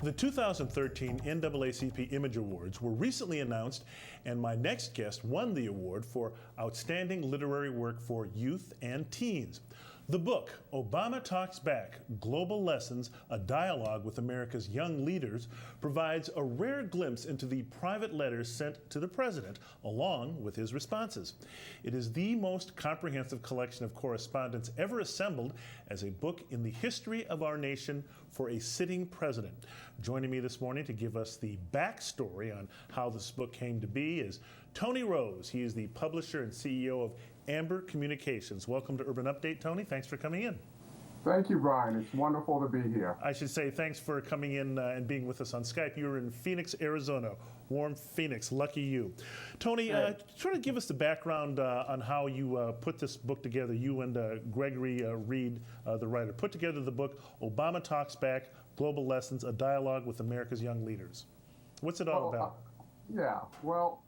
The 2013 NAACP Image Awards were recently announced, and my next guest won the award for Outstanding Literary Work for Youth and Teens. The book, Obama Talks Back, Global Lessons, a Dialogue with America's Young Leaders, provides a rare glimpse into the private letters sent to the president, along with his responses. It is the most comprehensive collection of correspondence ever assembled as a book in the history of our nation for a sitting president. Joining me this morning to give us the backstory on how this book came to be is Tony Rose. He is the publisher and CEO of Amber Communications. Welcome to Urban Update, Tony. Thanks for coming in. Thank you, Brian. It's wonderful to be here. I should say thanks for coming in and being with us on Skype. You're in Phoenix, Arizona. Warm Phoenix. Lucky you. Tony, sort of give us the background on how you put this book together. You and Gregory Reed, the writer, put together the book, Obama Talks Back, Global Lessons, a Dialogue with America's Young Leaders. What's it all about? Well,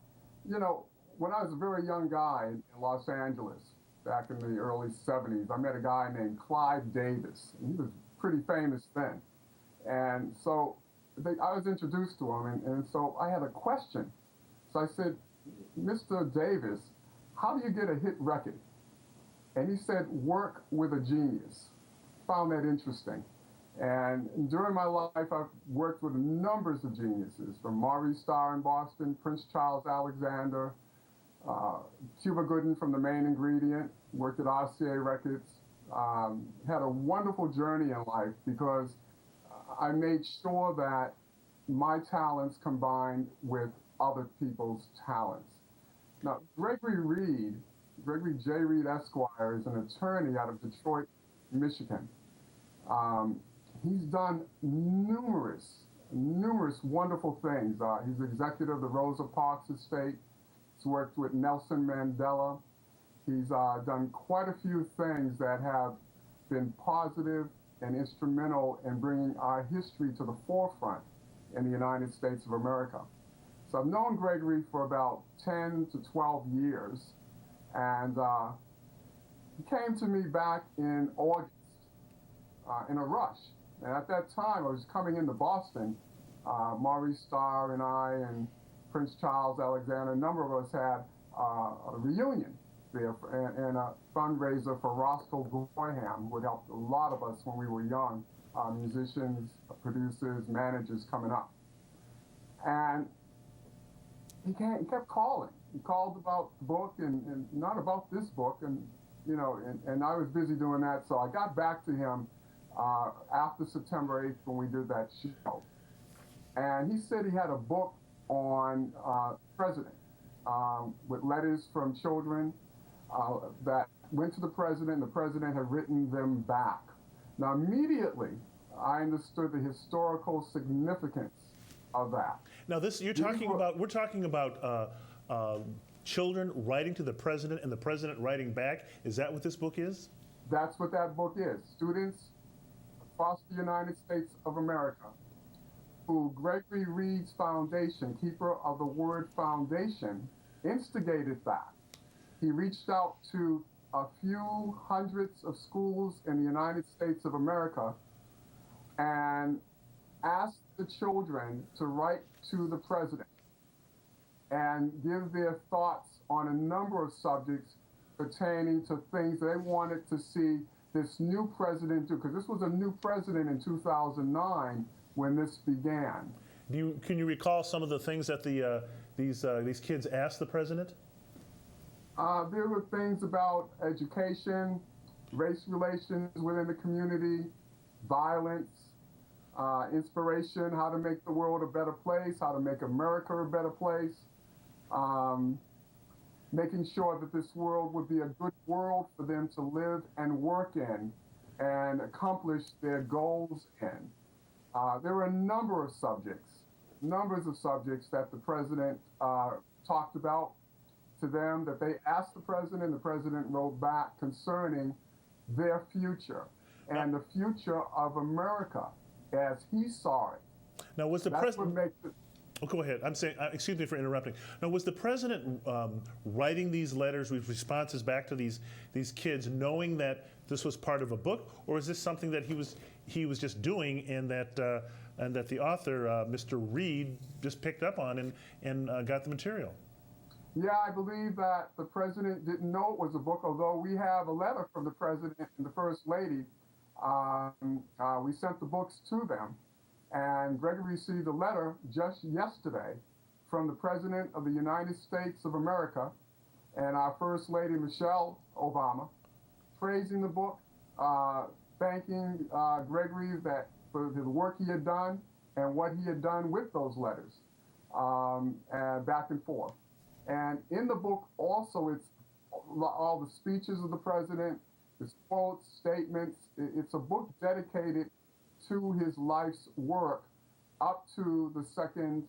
you know, when I was a very young guy in Los Angeles, back in the early 70s, I met a guy named Clive Davis. He was pretty famous then. And so I was introduced to him, and so I had a question. So I said, Mr. Davis, how do you get a hit record? And he said, work with a genius. Found that interesting. And during my life, I've worked with numbers of geniuses, from Maurice Starr in Boston, Prince Charles Alexander, Cuba Gooding from The Main Ingredient, worked at RCA Records. Had a wonderful journey in life because I made sure that my talents combined with other people's talents. Now, Gregory J. Reed Esquire, is an attorney out of Detroit, Michigan. He's done numerous wonderful things. He's executive of the Rosa Parks estate. He's worked with Nelson Mandela. He's done quite a few things that have been positive and instrumental in bringing our history to the forefront in the United States of America. So I've known Gregory for about 10 to 12 years, and he came to me back in August in a rush. And at that time, I was coming into Boston. Maurice Starr and I and Prince Charles Alexander, a number of us had a reunion there and a fundraiser for Roscoe Gorham, who had helped a lot of us when we were young, musicians, producers, managers coming up. And he kept calling. He called about the book and not about this book, and you know, and I was busy doing that, so I got back to him after September 8th when we did that show. And he said he had a book on president with letters from children that went to the president. The president had written them back. Now, immediately, I understood the historical significance of that. Now, this we're talking about children writing to the president and the president writing back. Is that what this book is? That's what that book is. Students across the United States of America, who Gregory Reed's foundation, keeper of the word foundation, instigated that. He reached out to a few hundreds of schools in the United States of America and asked the children to write to the president and give their thoughts on a number of subjects pertaining to things they wanted to see this new president do, because this was a new president in 2009 when this began. Can you recall some of the things that these kids asked the president? There were things about education, race relations within the community, violence, inspiration, how to make the world a better place, how to make America a better place, making sure that this world would be a good world for them to live and work in and accomplish their goals in. There were a number of subjects that the president talked about to them, that they asked the president wrote back concerning their future and the future of America as he saw it. Now, was the president... Oh, go ahead. I'm saying, excuse me for interrupting. Now, was the president writing these letters with responses back to these kids, knowing that this was part of a book, or is this something that he was he was just doing, and that the author, Mr. Reed, just picked up on and got the material. Yeah, I believe that the president didn't know it was a book, although we have a letter from the president and the first lady. We sent the books to them, and Gregory received a letter just yesterday from the president of the United States of America and our first lady, Michelle Obama, praising the book, thanking Gregory for the work he had done and what he had done with those letters, and back and forth. And in the book also, it's all the speeches of the president, his quotes, statements. It's a book dedicated to his life's work up to the second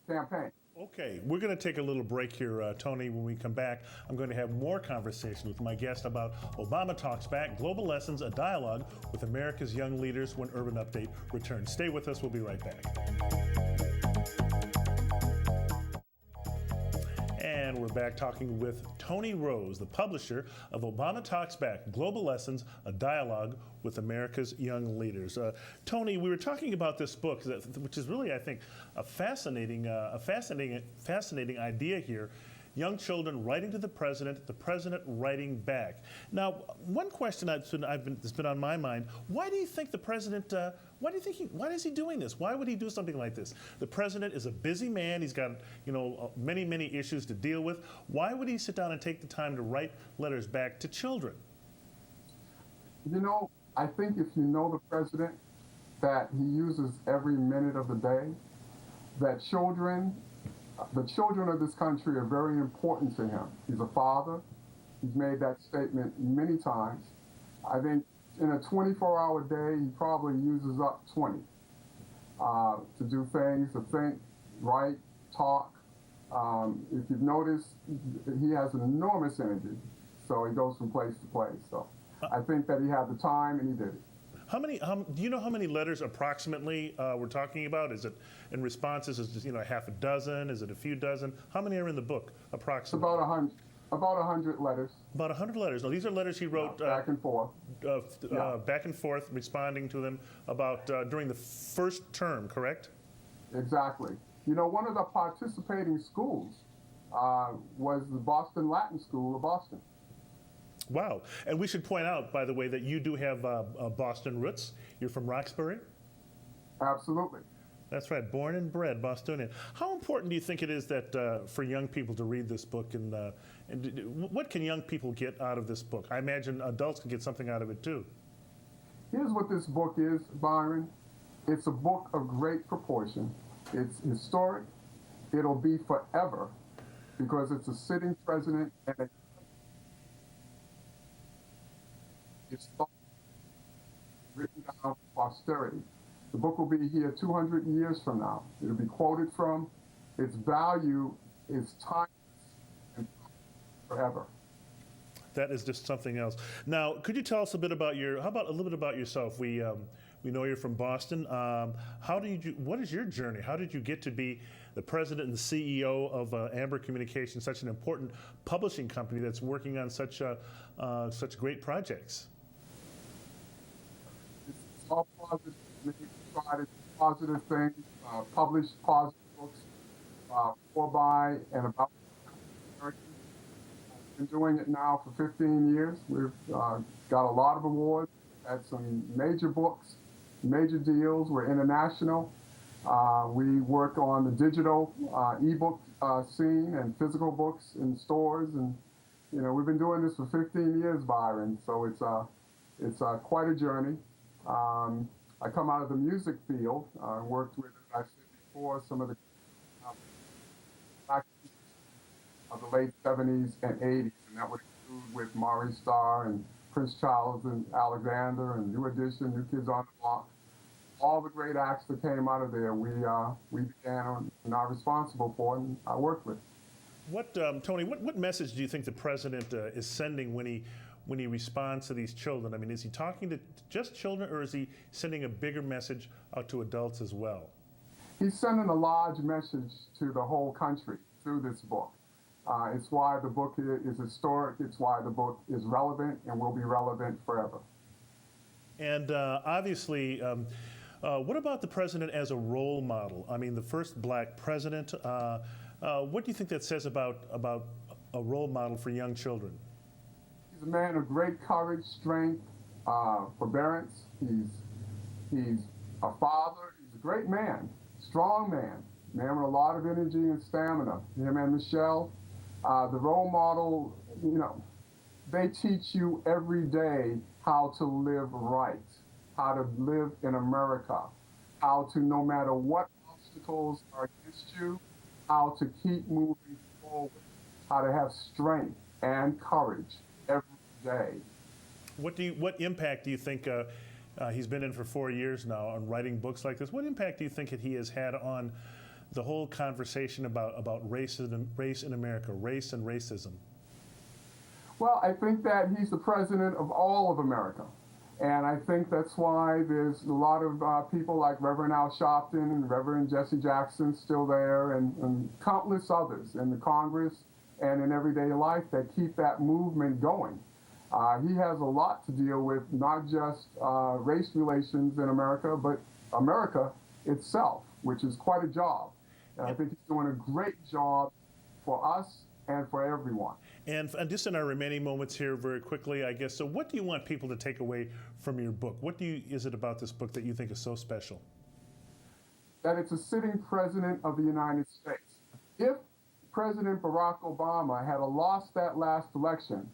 campaign. Okay, we're going to take a little break here, Tony. When we come back, I'm going to have more conversation with my guest about Obama Talks Back, Global Lessons, a dialogue with America's young leaders when Urban Update returns. Stay with us. We'll be right back. And we're back talking with Tony Rose, the publisher of Obama Talks Back, Global Lessons, a dialogue with America's young leaders. Tony, we were talking about this book, which is really, I think, a fascinating idea here. Young children writing to the president writing back. Now, one question that's been on my mind: why do you think the president? Why is he doing this? Why would he do something like this? The president is a busy man. He's got many issues to deal with. Why would he sit down and take the time to write letters back to children? I think if you know the president, that he uses every minute of the day. That the children of this country are very important to him. He's a father. He's made that statement many times. I think in a 24-hour day, he probably uses up 20 to do things, to think, write, talk. If you've noticed, he has enormous energy, so he goes from place to place. So I think that he had the time and he did it. Do you know how many letters approximately we're talking about? Is it in responses? Is it half a dozen? Is it a few dozen? How many are in the book approximately? It's about 100 letters. About 100 letters. Now these are letters he wrote back and forth. Back and forth, responding to them about during the first term, correct? Exactly. One of the participating schools was the Boston Latin School of Boston. Wow. And we should point out, by the way, that you do have Boston roots. You're from Roxbury? Absolutely. That's right. Born and bred Bostonian. How important do you think it is that for young people to read this book? And what can young people get out of this book? I imagine adults can get something out of it, too. Here's what this book is, Byron. It's a book of great proportion. It's historic. It'll be forever because it's a sitting president and it's written down for posterity. The book will be here 200 years from now. It'll be quoted from. Its value is timeless and forever. That is just something else. Now, could you tell us a bit about a little bit about yourself? We know you're from Boston. What is your journey? How did you get to be the president and the CEO of Amber Communications, such an important publishing company that's working on such great projects? It's all positive. We try to do positive things, publish positive books for, by, and about Americans. I've been doing it now for 15 years. We've got a lot of awards, had some major books, major deals. We're international. We work on the digital ebook scene and physical books in stores, and we've been doing this for 15 years, Byron. So it's quite a journey. I come out of the music field. I worked with, as I said before, some of the of the late 70s and 80s, and that would include with Maury Starr and Prince Charles and Alexander and New Edition, New Kids on the Block. All the great acts that came out of there, we began on and are responsible for, and I worked with. Tony, what message do you think the president is sending when he responds to these children? I mean, is he talking to just children, or is he sending a bigger message out to adults as well? He's sending a large message to the whole country through this book. It's why the book is historic. It's why the book is relevant and will be relevant forever. And obviously, what about the president as a role model? I mean, the first black president. What do you think that says about a role model for young children? He's a man of great courage, strength, forbearance. He's a father. He's a great man, strong man with a lot of energy and stamina. Him and Michelle, the role model, they teach you every day how to live right, how to live in America, how to, no matter what obstacles are against you, how to keep moving forward, how to have strength and courage every day. What impact do you think he's been in for 4 years now on writing books like this? What impact do you think that he has had on the whole conversation about race in America, race and racism? Well, I think that he's the president of all of America. And I think that's why there's a lot of people like Reverend Al Sharpton and Reverend Jesse Jackson still there, and countless others in the Congress and in everyday life that keep that movement going. He has a lot to deal with, not just race relations in America, but America itself, which is quite a job. And I think he's doing a great job for us and for everyone. And just in our remaining moments here, very quickly, I guess, so what do you want people to take away from your book? What is it about this book that you think is so special? That it's a sitting president of the United States. If President Barack Obama had lost that last election,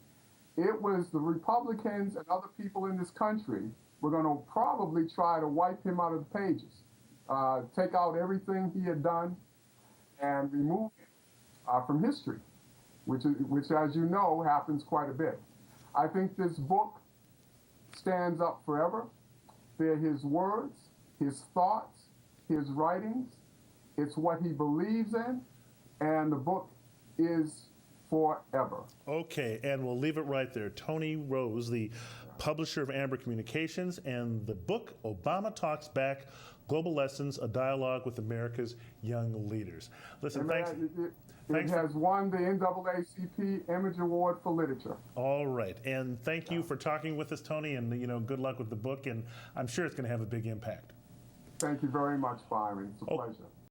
it was the Republicans and other people in this country were going to probably try to wipe him out of the pages, take out everything he had done and remove him from history, which, as you know, happens quite a bit. I think this book stands up forever. They're his words, his thoughts, his writings. It's what he believes in, and the book is forever. Okay, and we'll leave it right there. Tony Rose, the publisher of Amber Communications, and the book, Obama Talks Back, Global Lessons, a Dialogue with America's Young Leaders. Listen, thanks. It has won the NAACP Image Award for Literature. All right, and thank you for talking with us, Tony, and good luck with the book, and I'm sure it's going to have a big impact. Thank you very much, Byron. It's a pleasure.